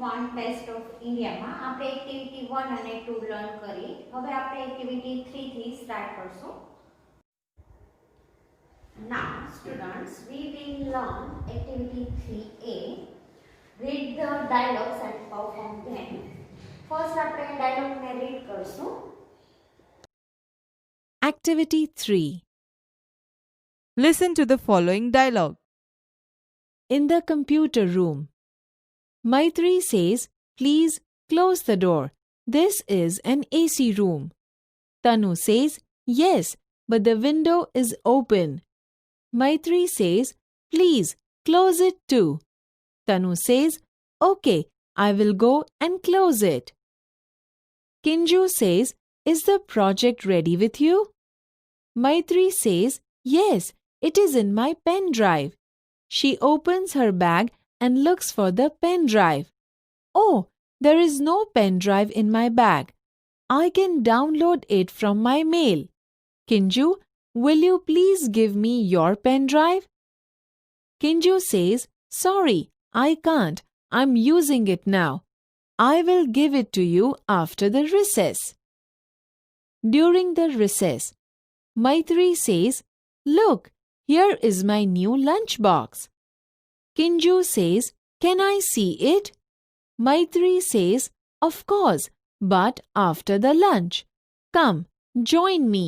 1 test of ઇન્ડિયામાં આપણે activity 1 અને 2 લર્ન કરી. હવે આપણે એક્ટિવિટી 3 થી સ્ટાર્ટ કરશું. Now students, we will learn activity 3A. Read the dialogues and perform them. First આપણે dialogue ને read કરશું. Activity 3. Listen to the following dialogue. In the computer room, Maitri says, "Please close the door. This is an AC room." Tanu says, "Yes, but the window is open." Maitri says, "Please close it too." Tanu says, "Okay, I will go and close it." Kinju says, "Is the project ready with you?" Maitri says, "Yes, it is in my pen drive." She opens her bag and looks for the pen drive. "Oh, there is no pen drive in my bag. I can download it from my mail." "Kinju, will you please give me your pen drive?" Kinju says, "Sorry, I can't. I'm using it now. I will give it to you after the recess." During the recess, Maitri says, "Look, here is my new lunchbox." Kinju says, "Can I see it?" Maitri says, "Of course, but after the lunch. Come, join me."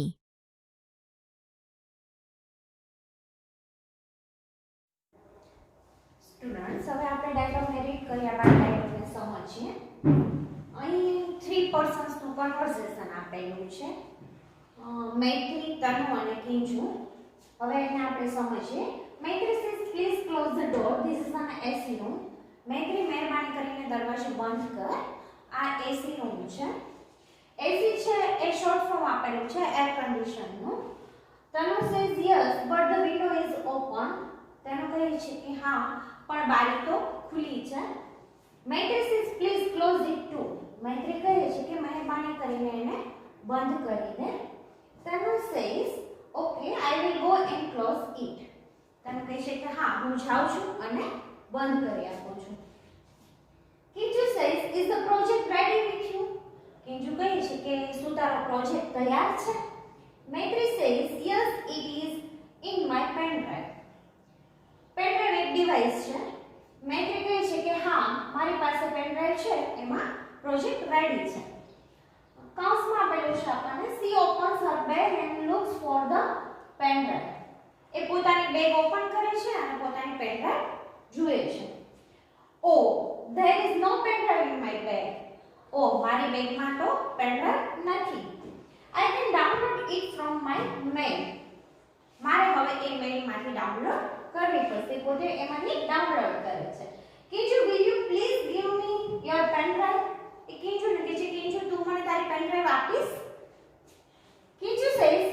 Students, હવે આપણે ડાયલોગને read કર્યા બાદ ડાયલોગને સમજીએ. અહીં 3 પર્સન્સનું conversation આપેલું છે, મૈત્રી, તનુ અને કિંજુ. હવે એને આપણે સમજીએ. Maitri says, "please close the door. This is an AC room." Maitri, મહેરબાની કરીને દરવાજો બંધ કર. આ એસી રૂમ છે. એસી છે એ શોર્ટ ફોર્મ આપેલું છે એર કન્ડિશનનું. Tanu says, "yes, but the window is open." તેનો કહે છે કે હા, પણ બારી તો ખુલ્લી છે. Maitri says, "please close it too." Maitri કહે છે કે મહેરબાની કરીને એને બંધ કરી દે. Tanu says, "okay, I will go and close it." Tanu કહે છે કે હા, હું જાઉં છું અને બંધ કરી આપું છું. Kinju says, "is the project ready with you?" Kinju કહે છે કે શું તારો પ્રોજેક્ટ તૈયાર છે? Maitri says, "yes, it is in my pen drive." Pen drive એક ડિવાઇસ છે. મૈત્રી કહે છે કે હા, મારી પાસે પેન ડ્રાઈવ છે, એમાં પ્રોજેક્ટ રેડી છે. કૌંસમાં આપેલું છે આપણને, "she opens her bag and looks for the pen drive." એ પોતાની બેગ ઓપન કરે છે અને પોતાની પેન ડ્રાઈવ જુએ છે. "Oh, there is no pen drive in my bag." Oh, મારી બેગમાં તો પેન ડ્રાઈવ નથી. "I can download it from my mail." મારે હવે એ મેલમાંથી ડાઉનલોડ કરવી પડશે. પોતે એમાંથી ડાઉનલોડ કરે છે. "Kinju, will you please give me your pen drive?" એ કિંજુને કહે છે, "કિંજુ, તું મને તારી પેન ડ્રાઈવ આપીશ?" Kinju says,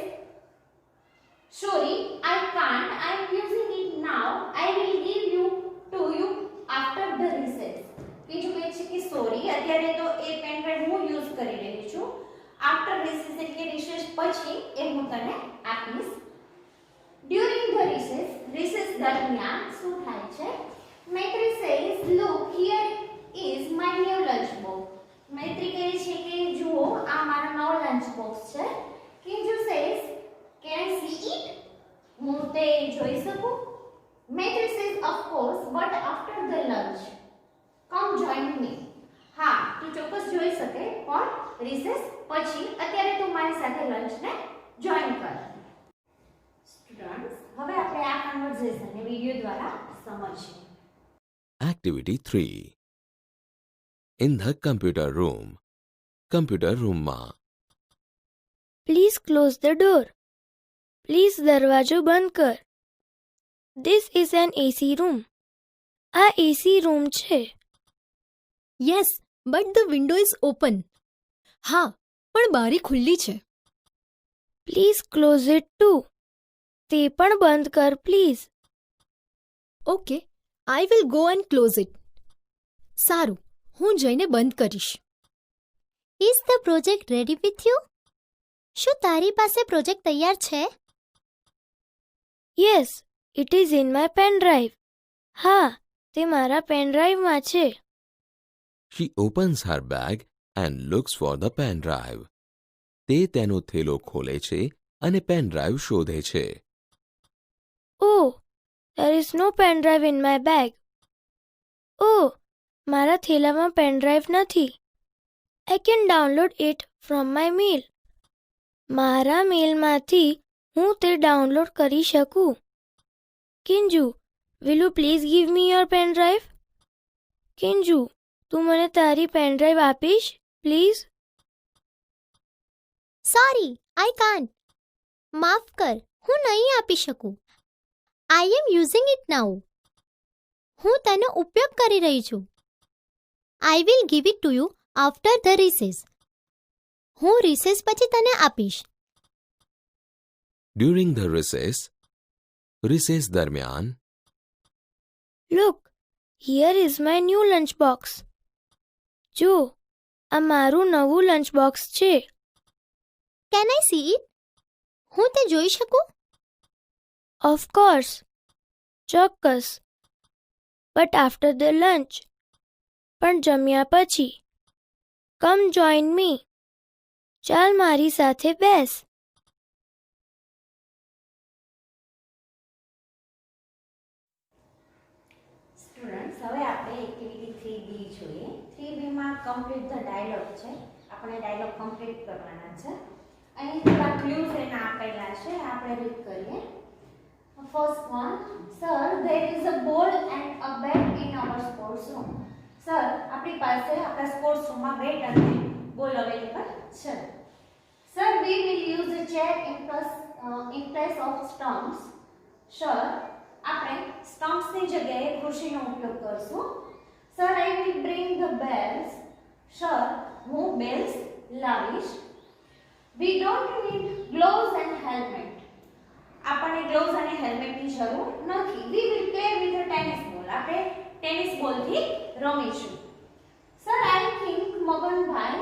"Sorry, I can't. I am using it now. I will give you to you after the recess." કિંજુ કહે છે કે સોરી, અત્યારે તો એ પેન ડ્રાઈવ હું યુઝ કરી રહી છું. આફ્ટર રિસેસ એટલે રિસેસ પછી એ હું તને આપીશ. ડ્યુરિંગ ધ રિસેસ, રિસેસ દરમિયાન શું થાય છે? Maitri says, "Look, here is my new lunch box." Maitri કહે છે કે જુઓ, આ મારો નવો લંચ બોક્સ છે. Kinju says, "Can I see it?" હું તે જોઈ શકું? Maitri says, "Of course, but after the lunch. Come join me." હા, તું ચોક્કસ જોઈ શકે, પણ રિસેસ પછી. અત્યારે તું મારી સાથે લંચને જોઈન કર. સ્ટુડન્ટ્સ, હવે આપણે આ કન્વર્સેશનને વિડિયો દ્વારા સમજીએ. Activity 3. In the computer room. Computer room માં. Please close the door. Please દરવાજો બંધ કર. This is an AC room. આ AC room છે. Yes, but the window is open. હા, પણ બારી ખુલ્લી છે. Please close it too. તે પણ બંધ કર please. Okay, I will go and close it. સારું, હું જઈને બંધ કરીશ. Is the project ready with you? શું તારી પાસે પ્રોજેક્ટ તૈયાર છે? Yes, it is in my pen drive. હા, તે મારા પેન ડ્રાઈવમાં છે. She opens her bag and looks for the pen drive. તે તેનો થેલો ખોલે છે અને પેન ડ્રાઈવ શોધે છે. Oh, there is no pen drive in my bag. Oh, મારા થેલામાં પેન ડ્રાઈવ નથી. I can download it from my mail. મારા મેલમાંથી હું તે ડાઉનલોડ કરી શકું. કિંજુ, will you please give me your pen drive? કિંજુ, તું મને તારી પેન ડ્રાઈવ આપીશ, પ્લીઝ? Sorry, I can't. માફ કર, હું નહીં આપી શકું. આઈ એમ યુઝિંગ ઇટ નાઉ. હું તેનો ઉપયોગ કરી રહી છું. I will give it to you after the recess. હું રિસેસ પછી તને આપીશ. During the recess દરમિયાન Look, here is my new lunch box. જો, આ મારું નવું લંચ બોક્સ છે. Can I C it? હું તે જોઈ શકું? Of course. ચોક્કસ. But after the lunch. પણ જમ્યા પછી. Come join me. ચાલ મારી સાથે બેસ. સ્ટુડન્ટ્સ, હવે આપણે એક્ટિવિટી 3B જોઈએ. 3B માં કમ્પ્લીટ ધ ડાયલોગ છે. આપણે ડાયલોગ કમ્પ્લીટ કરવાના છે. અહીં થોડા ક્લૂઝ એના આપેલા છે, આપણે રીડ કરીએ. First one, sir there is a ball and a bat in our sports room. Sir, આપણી પાસે આપણા સ્પોર્ટ્સ રૂમમાં બેટ અને બોલ અવેલેબલ છે. Sir, we will use a chair in place of stumps. Sir, આપણે સ્ટમ્પ્સની જગ્યાએ ખુરશીનો ઉપયોગ કરશું. Sir, I will bring the bails. Sir, હું બેલ્સ લાવીશ. We don't need gloves and helmet. આપણને ગ્લોવ્સ અને હેલ્મેટની જરૂર નથી. We will play with a tennis ball. આપણે ટેનિસ બોલથી રમીશું. Sir, I think Maganbhai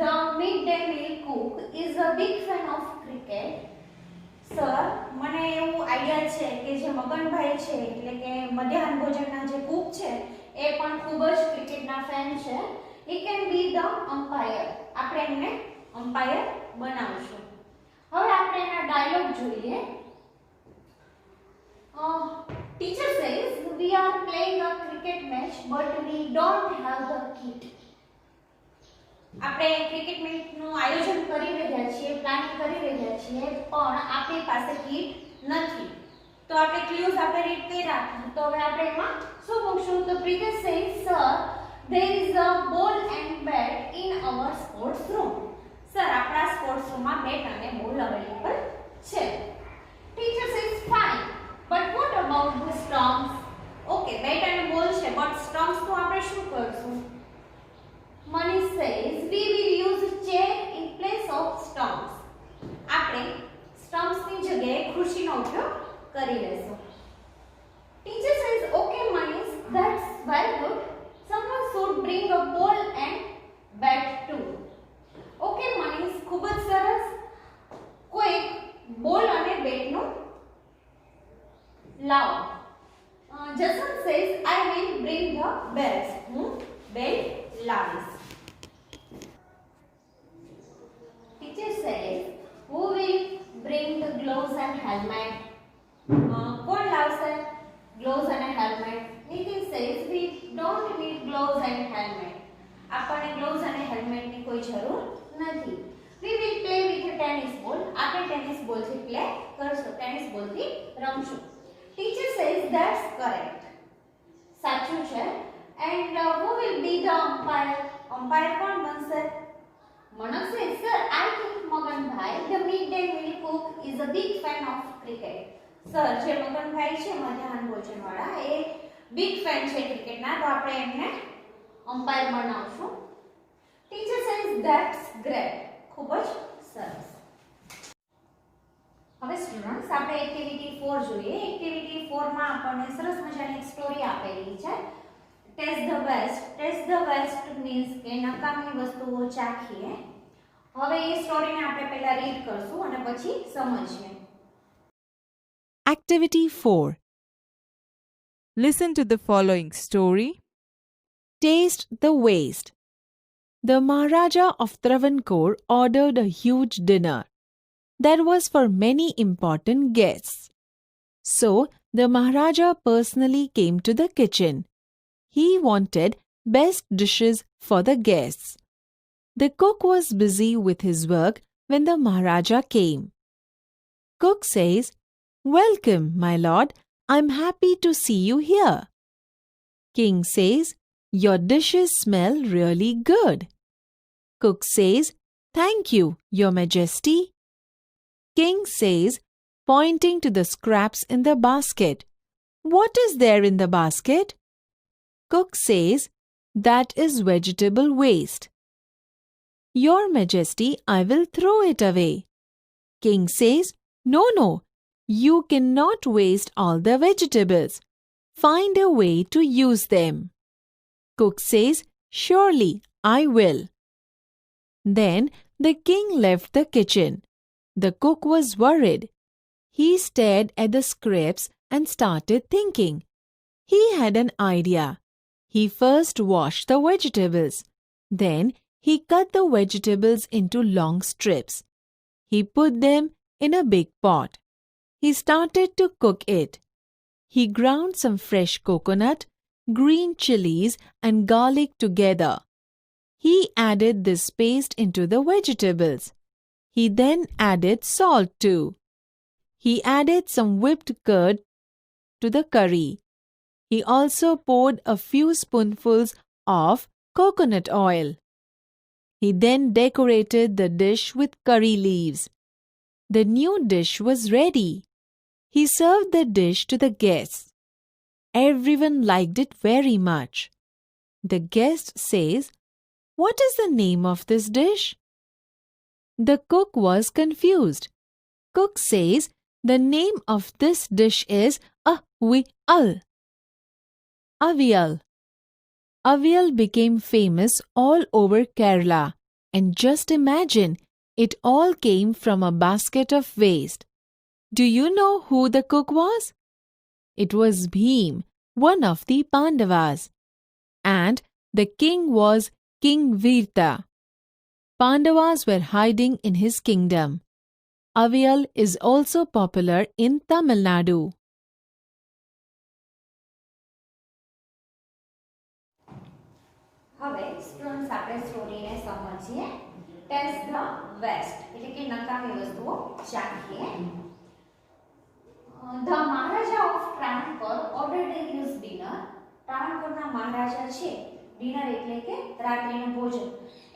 the mid day meal cook is a big fan of cricket. Sir, મને એવું આઈડિયા છે કે જે મગનભાઈ છે એટલે કે મધ્યાહન ભોજનના જે કુક છે એ પણ ખૂબ જ ક્રિકેટના ફેન છે. He can be the umpire. આપણે એમને અમ્પાયર બનાવશું. હવે આપણે એના ડાયલોગ જોઈએ. Teacher says we are playing a cricket match but we don't have the kit. આપણે ક્રિકેટ મેચનું આયોજન કરી રહ્યા છીએ, પ્લાનિંગ કરી રહ્યા છીએ, પણ આપણી પાસે કિટ નથી. તો આપણે ક્લૂઝ આપણે રીડ કર્યા. તો હવે આપણે એમાં શું મૂકશું? તો Pritish says sir there is a ball and bat in our sports room. Sir, આપણા સ્પોર્ટ્સ રૂમમાં બેટ અને બોલ અવેલેબલ છે. Teacher says fine but what about the stumps? Okay, bat અને બોલ છે બટ સ્ટમ્પ્સ તો આપણે શું કરશું? Manish says we will use chair in place of stumps. આપણે સ્ટમ્પ્સની જગ્યાએ ખુરશીનો ઉપયોગ કરી લેશું. Teacher says okay Manish, that's very good. Someone should bring a ball and bat too. Okay Manish, ખૂબ જ સરસ. કોઈ બોલ અને બેટનું લાવો. Jason says I will bring the bells. હું બેલ લાવીશ. Teacher says who will bring the gloves and helmet? કોણ લાવશે gloves અને helmet? Nitin says we don't need gloves and helmet. આપણને gloves અને helmet ની કોઈ જરૂર નથી. We will play with a tennis ball. આપણે ટેનિસ બોલથી પ્લે કરશું, tennis બોલથી રમશું. Teacher says that's correct. સાચું છે. And who will be the umpire? Umpire કોણ બનશે? Manak says, sir, I think Maganbhai, the midday meal cook, is a big fan of cricket. Sir, જે મગનભાઈ છે મધ્યાહન ભોજનવાળા એ big fan છે ક્રિકેટના, તો આપણે એમને અમ્પાયર બનાવશું. Teacher says that's great. ખૂબ જ સરસ. હવે સ્ટુડન્ટ્સ, આપણે એક્ટિવિટી 4 જોઈએ. એક્ટિવિટી 4 માં આપણને સરસ મજાની એક સ્ટોરી આપેલી છે. Taste the waste. ટેસ્ટ ધ વેસ્ટ મીન્સ કે નકામી વસ્તુઓ ચાખીએ. હવે એ સ્ટોરીને આપણે પહેલા રીડ કરશું અને પછી સમજીએ. Activity 4. Listen to the following story. taste the waste. The Maharaja of Travancore ordered a huge dinner that was for many important guests. So the Maharaja personally came to the kitchen. He wanted best dishes for the guests. The cook was busy with his work when the Maharaja came. Cook says, "Welcome, my lord. I'm happy to see you here." King says, "Your dishes smell really good." Cook says, "Thank you, Your Majesty." King says, pointing to the scraps in the basket, "What is there in the basket?" Cook says, "That is vegetable waste." "Your Majesty, I will throw it away." King says, No, you cannot waste all the vegetables. Find a way to use them." Cook says, "Surely, I will." Then the king left the kitchen. The cook was worried. He stared at the scraps and started thinking. He had an idea. He first washed the vegetables. Then he cut the vegetables into long strips. He put them in a big pot. He started to cook it. He ground some fresh coconut, green chilies, and garlic together. He added this paste into the vegetables. He then added salt too. He added some whipped curd to the curry. He also poured a few spoonfuls of coconut oil. He then decorated the dish with curry leaves. The new dish was ready. He served the dish to the guests. Everyone liked it very much. The guest says, "What is the name of this dish?" The cook was confused. Cook says, "The name of this dish is avial." Avial. Avial became famous all over Kerala. And just imagine, it all came from a basket of waste. Do you know who the cook was? It was Bhim, one of the Pandavas. And the king was King Virta. Pandavas were hiding in his kingdom. Avial is also popular in Tamil Nadu. હવે students આપણે સ્ટોરીને સમજીએ. Test the waste એટલે કે નકામી વસ્તુઓ ચાખીએ. The Maharaja of Travancore ordered a huge dinner. ટ્રાવણકોરના મહારાજા છે, ડિનર એટલે કે રાત્રિનું ભોજન,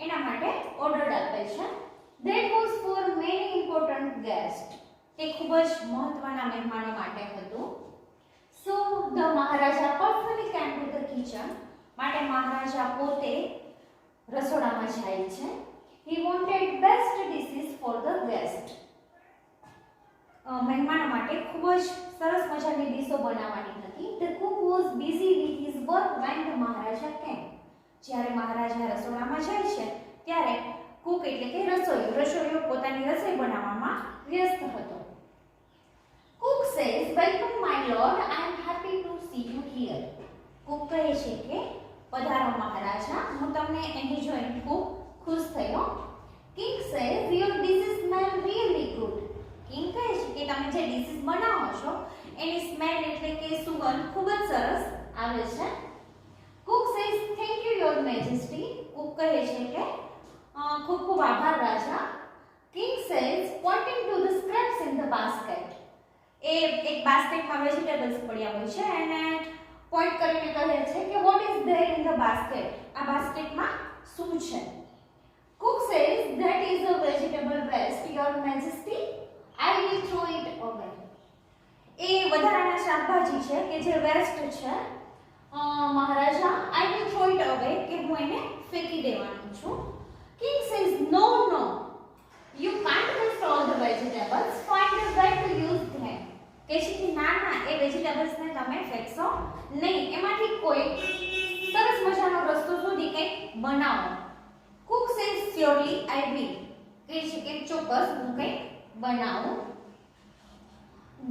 એના માટે ઓર્ડર આપે છે. That was for many important guests. તે ખૂબ જ મહત્વના મહેમાનો માટે હતું. So the Maharaja personally came to the kitchen. માટે મહારાજા પોતે રસોડામાં જાય છે. He wanted best dishes for the guest. મહેમાનો માટે ખૂબ જ સરસ મજાની ડીશો બનાવવાની હતી. The cook was busy with his work when the Maharaja came. જ્યારે મહારાજા રસોડામાં જાય છે ત્યારે કુક એટલે કે રસોઈયો પોતાની રસોઈ બનાવવામાં વ્યસ્ત હતો. Cook says, "Welcome my lord, I am happy to see you here." Cook કહે છે કે પધારો મહારાજા, હું તમને અહીં જોઈને ખૂબ ખુશ થયો. King says, "Your dishes smell really good." King કહે છે કે તમે જે ડિશિસ બનાવો છો એની સ્મેલ એટલે કે સુગંધ ખૂબ જ સરસ આવે છે. Cook says, "Thank you, your majesty." Cook કહે છે કે ખૂબ ખૂબ આભાર રાજા. King says, pointing to the scraps in the basket. એક બાસ્કેટમાં વેજીટેબલ્સ પડ્યા હોય છે અને પોઈન્ટ કરીને કહે છે કે what is there in the basket? આ બાસ્કેટમાં શું છે? Cook says, "That is a vegetable waste, your majesty. I will throw it away." એ વધારાના શાકભાજી છે કે જે વેસ્ટ છે મહારાજા, I will throw it away કે હું એને ફેંકી દેવાનું છું. King says, "No, you can't waste all the vegetables. Find a way to use them." કે છે કે ના એ વેજીટેબલ્સને તમે ફેંકશો નહીં, એમાંથી કોઈ સરસ મજાનો રસ્તો શોધી કંઈક બનાવો. Cook says, "Surely I will." કે છે કે ચોક્કસ હું કંઈક બનાવું.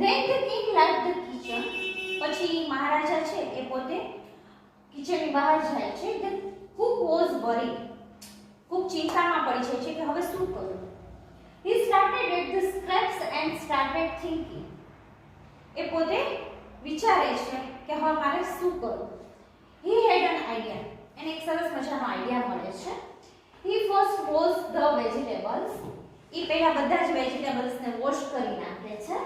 Then the king left the kitchen. પછી મહારાજા છે એ પોતે કિચનની બહાર જાય છે. The cook was worried. Cook ચિંતામાં પડી જાય છે કે હવે શું કરું. He started at the scraps and started thinking. એ પોતે વિચારે છે કે હવે મારે શું કરવું. He had an idea. એને એક સરસ મજાનો આઈડિયા મળે છે. He first washed the vegetables. એ પહેલા બધા જ વેજીટેબલ્સ ને વોશ કરી નાખે છે.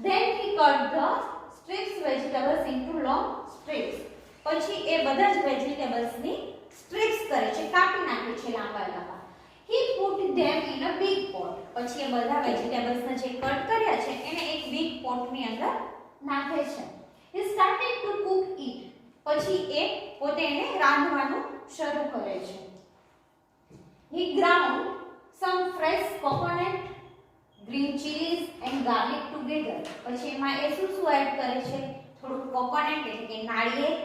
Then he cut the strips vegetables into long strips. પછી એ બધા જ વેજીટેબલ્સ ની સ્ટ્રીપ્સ કરે છે, કાપી નાખે છે લાંબા લાંબા. He put them in a big pot. પછી એ બધા વેજીટેબલ્સ ને જે કટ કર્યા છે એને એક બિગ પોટ ની અંદર નાખે છે. He started to cook it. પછી એ પોતે એને રાંધવાનું શરૂ કરે છે. He ground some fresh coconut, green chilies and garlic together. પછી એમાં એ શું એડ કરે છે? થોડું કોકોનટ એટલે કે નાળિયેર,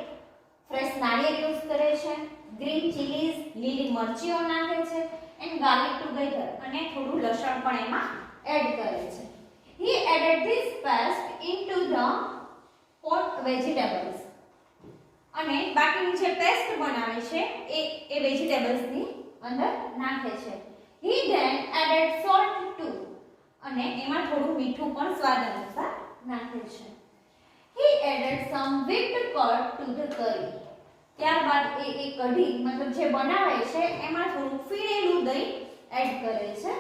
ફ્રેશ નાળિયેર યુઝ કરે છે, ગ્રીન ચીલીઝ લીલી મરચીઓ નાખે છે, એન્ડ ગાર્લિક ટુગેધર અને થોડું લસણ પણ એમાં એડ કરે છે. He added this paste into the pot vegetables. અને બાકીની જે પેસ્ટ બનાવે છે એ વેજીટેબલ્સ ની અંદર નાખે છે. He then added salt too. અને એમાં થોડું મીઠું પણ સ્વાદ અનુસાર નાખે છે. He added some whipped curd to the curry. ત્યારબાદ એ કઢી મતલબ જે બનાવે છે એમાં થોડું ફીણેલું દહીં એડ કરે છે.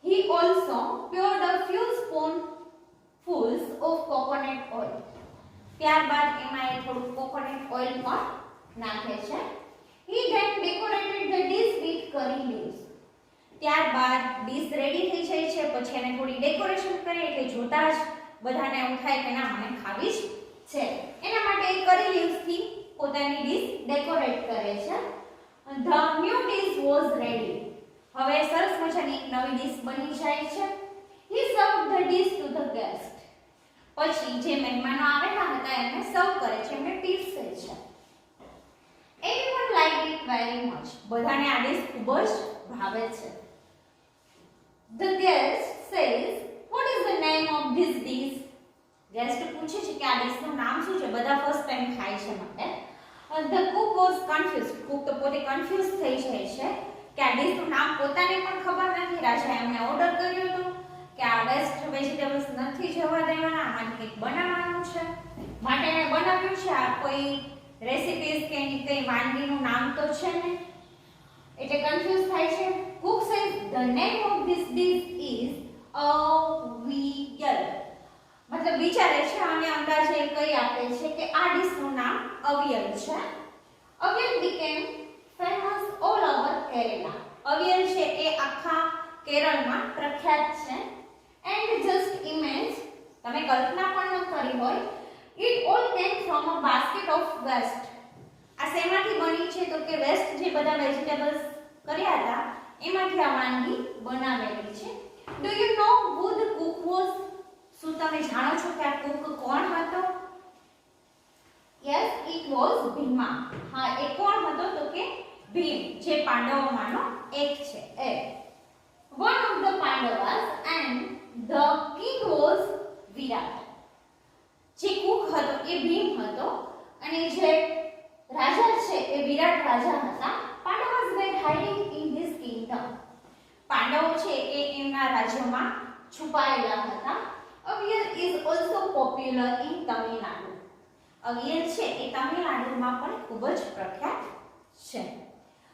He also poured a few spoonfuls of coconut oil. ત્યારબાદ એમાં એ થોડું કોકોનટ ઓઇલ પણ નાખે છે. He then decorated the dish with curry leaves. ત્યારબાદ ડીશ રેડી થઈ જાય છે. પછી એને થોડી ડેકોરેશન કરે એટલે જોતા જ બધાને એવું થાય કે ના મને ખાવી જ છે. એના માટે એ કરી લીવ્સ થી પોતાની ડીશ ડેકોરેટ કરે છે. The new dish was ready. હવે સરસ મજાની એક નવી ડીશ બની જાય છે. He served the dish to the guest. પછી જે મહેમાનો આવેલા હતા એમને સર્વ કરે છે, એમને પીરસે છે. Everyone liked it very much. બધાને આ ડીશ ખૂબ જ ભાવે છે. The guest says, what is the name of this dish? Guest પૂછે છે કે આ ડીશનું નામ શું છે? બધા ફર્સ્ટ ટાઈમ ખાય છે માટે. The cook was confused. Cook તો પોતે કન્ફ્યુઝ થઈ જાય છે કે આ ડીશનું નામ પોતાને પણ ખબર નથી. રાજાએ એમને ઓર્ડર કર્યો હતો કે આ વેસ્ટ વેજીટેબલ્સ નથી જવા દેવાના, આમાંથી કંઈક બનાવવાનું છે માટે એને બનાવ્યું છે. આ કોઈ રેસિપીઝ કે એની કઈ વાનગીનું નામ તો છે ને, એટલે કન્ફ્યુઝ થાય છે. Cook says the name of this dish is avial. મતલબ વિચારે છે અને અંદાજે કહી આપે છે કે આ ડીશનું નામ અવિયલ છે. Avial became famous all over Kerala. Avial છે એ આખા કેરળમાં પ્રખ્યાત છે. And just imagine, તમે કલ્પના પણ ન કરી હોય, it all came from a basket of waste. આ શેમાંથી બની છે? તો કે વેસ્ટ જે બધા વેજીટેબલ્સ કર્યા હતા એમાંથી આ વાનગી બનાવેલી છે. Do you know who the cook was? શું તમે જાણો છો કે આ કુક કોણ હતો? Yes, it was Bhima. હા, એ કોણ હતો? તો કે ભીમ, જે પાંડવોમાંનો એક છે એ. One of the Pandavas and the king was Virat. જે કુક હતો એ ભીમ હતો અને જે રાજા છે એ વિરાટ રાજા હતા. Pandavas were hiding in this kingdom. પાંડવો છે એ એમના રાજ્યમાં છુપાયેલા હતા. Avial is also popular in Tamil Nadu. Avial છે એ તમિલનાડુમાં પણ ખૂબ જ પ્રખ્યાત છે.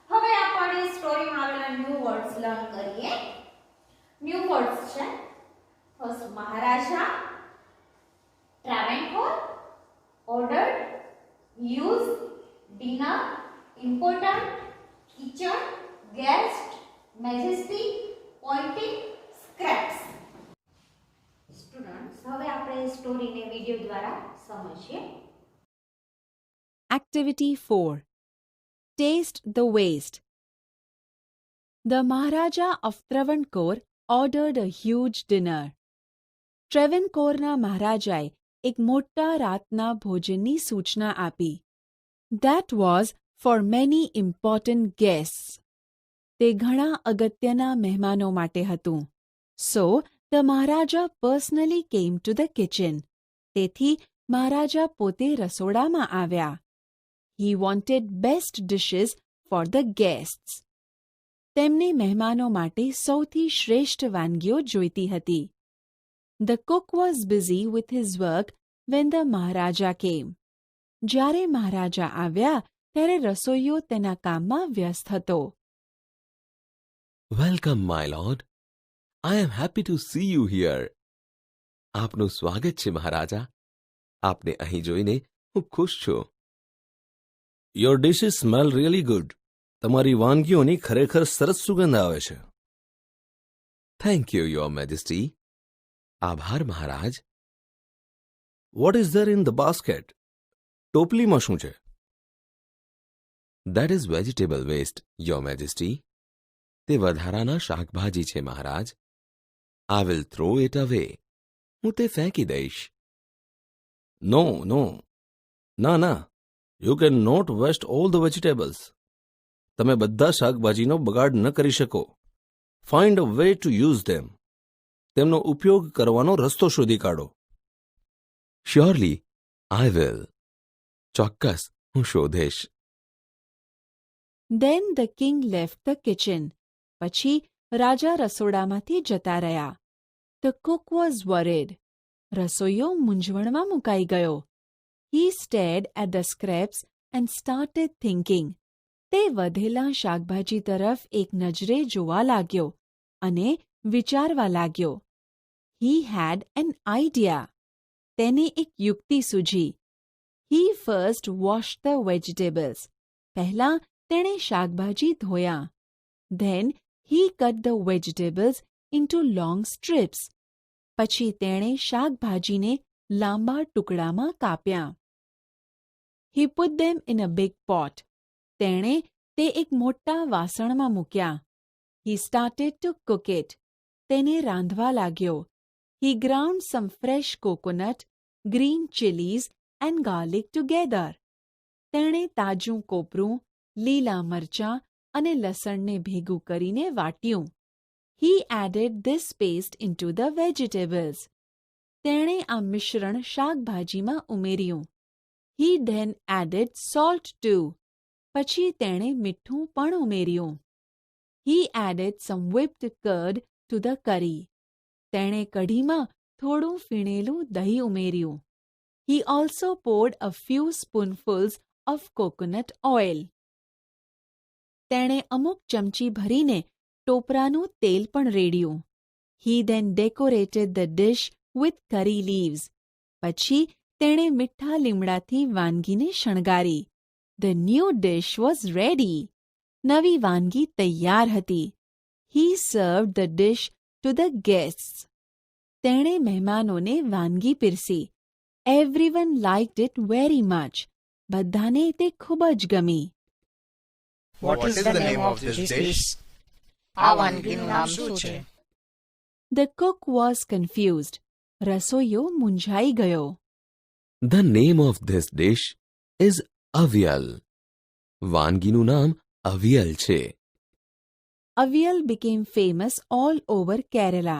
હવે આપણે સ્ટોરીમાં આવેલા ન્યૂ વર્ડ્સ લર્ન કરીએ. ન્યૂ વર્ડ્સ છે first Maharaja, Travancore, ordered, use, dinner, important, kitchen, guest, majesty, pointing, scraps. Students, હવે આપણે સ્ટોરીને વિડિયો દ્વારા સમજીએ. Activity 4. Taste the waste. The Maharaja of Travancore ordered a huge dinner. ટ્રેવનકોરના મહારાજાએ એક મોટા રાતના ભોજનની સૂચના આપી. That was for many important guests. તે ઘણા અગત્યના મહેમાનો માટે હતું. So, the Maharaja personally came to the kitchen. તેથી મહારાજા પોતે રસોડામાં આવ્યા. He wanted best dishes for the guests. તેમને મહેમાનો માટે સૌથી શ્રેષ્ઠ વાનગીઓ જોઈતી હતી. The cook was busy with his work when the Maharaja came. જ્યારે મહારાજા આવ્યા ત્યારે રસોઈયો તેના કામમાં વ્યસ્ત હતો. Welcome, my lord. I am happy to see you here. આપનું સ્વાગત છે મહારાજા. આપને અહીં જોઈને હું ખુશ છું. Your dishes smell really good. તમારી વાનગીઓની ખરેખર સરસ સુગંધ આવે છે. Thank you, your majesty. આભાર મહારાજ. What is there in the basket? ટોપલીમાં શું છે? That is vegetable waste, your majesty. તે વધારાના શાકભાજી છે મહારાજ. I will throw it away. હું તે ફેંકી દઈશ. No, no. ના. You cannot waste all the vegetables. તમે બધા શાકભાજીનો બગાડ ન કરી શકો. Find a way to use them. તેમનો ઉપયોગ કરવાનો રસ્તો શોધી કાઢો. Surely, I will. ચોક્કસ હું શોધીશ. Then the king left the kitchen. પછી રાજા રસોડામાંથી જતા રહ્યા. The cook was worried. રસોઈયો મૂંઝવણમાં મુકાઈ ગયો. He stared at the scraps and started thinking. તે વધેલા શાકભાજી તરફ એક નજરે જોવા લાગ્યો અને વિચારવા लाग्यो. He had an idea. તેને એક યુક્તિ સૂજી. He first washed the vegetables. પહેલા તેણે શાકભાજી ધોયા. Then he cut the vegetables into long strips. પછી તેણે શાકભાજીને લાંબા ટુકડામાં કાપ્યા. He put them in a big pot. તેણે તે એક મોટા વાસણમાં મૂક્યા. He started to cook it. તેને રાંધવા लाग्यो. He ground some fresh coconut, green chilies and garlic together. તેણે તાજું કોપરું, લીલા મરચાં અને લસણને ભેગું કરીને વાટ્યું. He added this paste into the vegetables. તેણે આ મિશ્રણ શાકભાજીમાં ઉમેર્યું. He then added salt too. પછી તેણે મીઠું પણ ઉમેર્યું. He added some whipped curd to the curry. તેણે કઢીમાં થોડું ફીણેલું દહીં ઉમેર્યું. He also poured a few spoonfuls of coconut oil. તેણે અમુક ચમચી ભરીને ટોપરાનું તેલ પણ રેડ્યું. He then decorated the dish with curry leaves. પછી તેણે મીઠા લીમડાથી વાનગીને શણગારી. The new dish was ready. નવી વાનગી તૈયાર હતી. He served the dish to the guests. તેણે મહેમાનોને વાનગી પીરસી. Everyone liked it very much. બધાને તે ખૂબ જ ગમી. What is the name of this dish? આ વાનગીનું નામ શું છે? The cook was confused. રસોઈયો મૂંઝાઈ ગયો. The name of this dish is avial. વાનગીનું નામ અવિયલ છે. Avial became famous all over Kerala.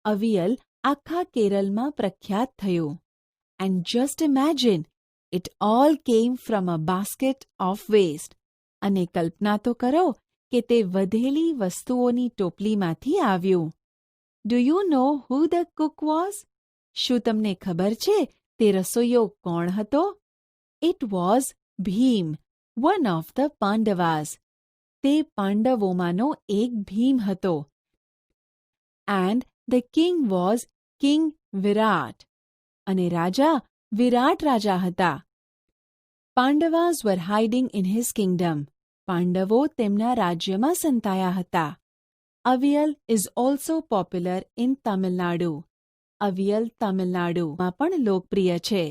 Avial આખા કેરળમાં પ્રખ્યાત થયું. And just imagine, it all came from a basket of waste. અને કલ્પના તો કરો કે તે વધેલી વસ્તુઓની ટોપલીમાંથી આવ્યું. Do you know who the cook was? શું તમને ખબર છે તે રસોઈયો કોણ હતો? It was Bhim, one of the Pandavas. તે પાંડવોમાંનો એક ભીમ હતો. And the king was King Virat. અને રાજા વિરાટ રાજા હતા. Pandavas were hiding in his kingdom. પાંડવો તેમના રાજ્યમાં સંતાયા હતા. Avial is also popular in Tamil Nadu. Avial તમિલનાડુમાં પણ લોકપ્રિય છે.